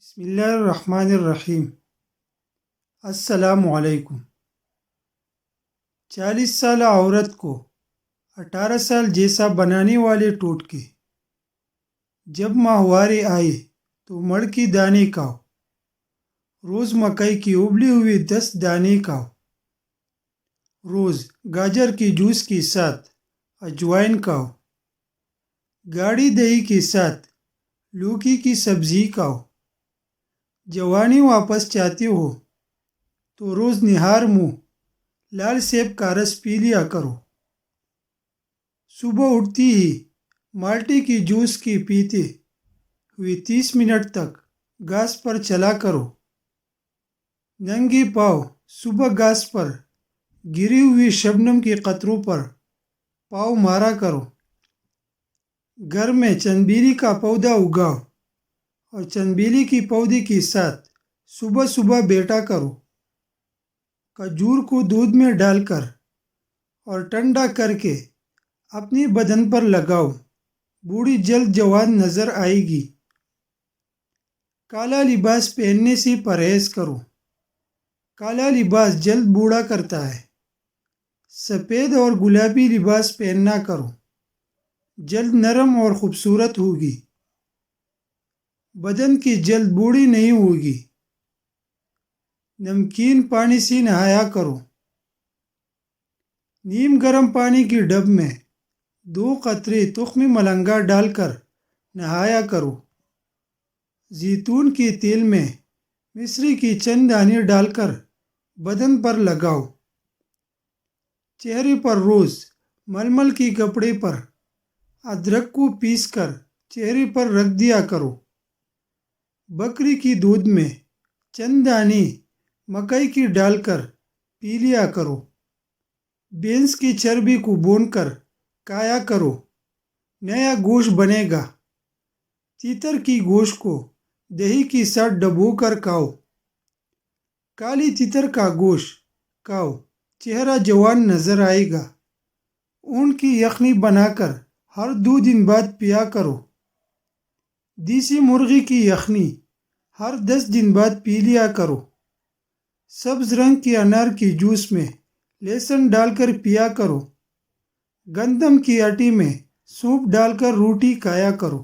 بسم اللہ الرحمن الرحیم۔ السلام علیکم۔ 40 سالہ عورت کو 18 سال جیسا بنانے والے ٹوٹکے۔ جب ماہوارے آئے تو مڑ کی دانے کھاؤ، روز مکئی کی ابلی ہوئی 10 دانے کھاؤ، روز گاجر کی جوس کے ساتھ اجوائن کھاؤ، گاڑھی دہی کے ساتھ لوکی کی سبزی کھاؤ۔ جوانی واپس چاہتے ہو تو روز نہار منہ لال سیب کا رس پی لیا کرو۔ صبح اٹھتی ہی مالٹے کی جوس کی پیتے ہوئے 30 منٹ تک گھاس پر چلا کرو۔ ننگے پاؤں صبح گھاس پر گری ہوئی شبنم کے قطروں پر پاؤں مارا کرو۔ گھر میں چنبیلی کا پودا اگاؤ اور چنبیلی کی پودے کے ساتھ صبح صبح بیٹھا کرو۔ کھجور کو دودھ میں ڈال کر اور ٹھنڈا کر کے اپنے بدن پر لگاؤ، بوڑھی جلد جوان نظر آئے گی۔ کالا لباس پہننے سے پرہیز کرو، کالا لباس جلد بوڑھا کرتا ہے۔ سفید اور گلابی لباس پہنا کرو، جلد نرم اور خوبصورت ہوگی، بدن کی جلد بوڑھی نہیں ہوگی۔ نمکین پانی سے نہایا کرو، نیم گرم پانی کی ڈب میں 2 قطرے تخم ملنگا ڈال کر نہایا کرو۔ زیتون کے تیل میں مصری کی چند دانے ڈال کر بدن پر لگاؤ۔ چہرے پر روز ململ کے کپڑے پر ادرک کو پیس کر چہرے پر رکھ دیا کرو۔ بکری کی دودھ میں چند دانے مکئی کی ڈال کر پی لیا کرو۔ بینس کی چربی کو بھون کر کھایا کرو، نیا گوشت بنے گا۔ تیتر کی گوشت کو دہی کے ساتھ ڈبو کر کھاؤ۔ کالی تیتر کا گوشت کھاؤ، چہرہ جوان نظر آئے گا۔ اونٹ کی یخنی بنا کر ہر 2 دن بعد پیا کرو۔ دیسی مرغی کی یخنی ہر 10 دن بعد پی لیا کرو۔ سبز رنگ کے انار کے جوس میں لہسن ڈال کر پیا کرو۔ گندم کی آٹے میں سونپ ڈال کر روٹی کھایا کرو۔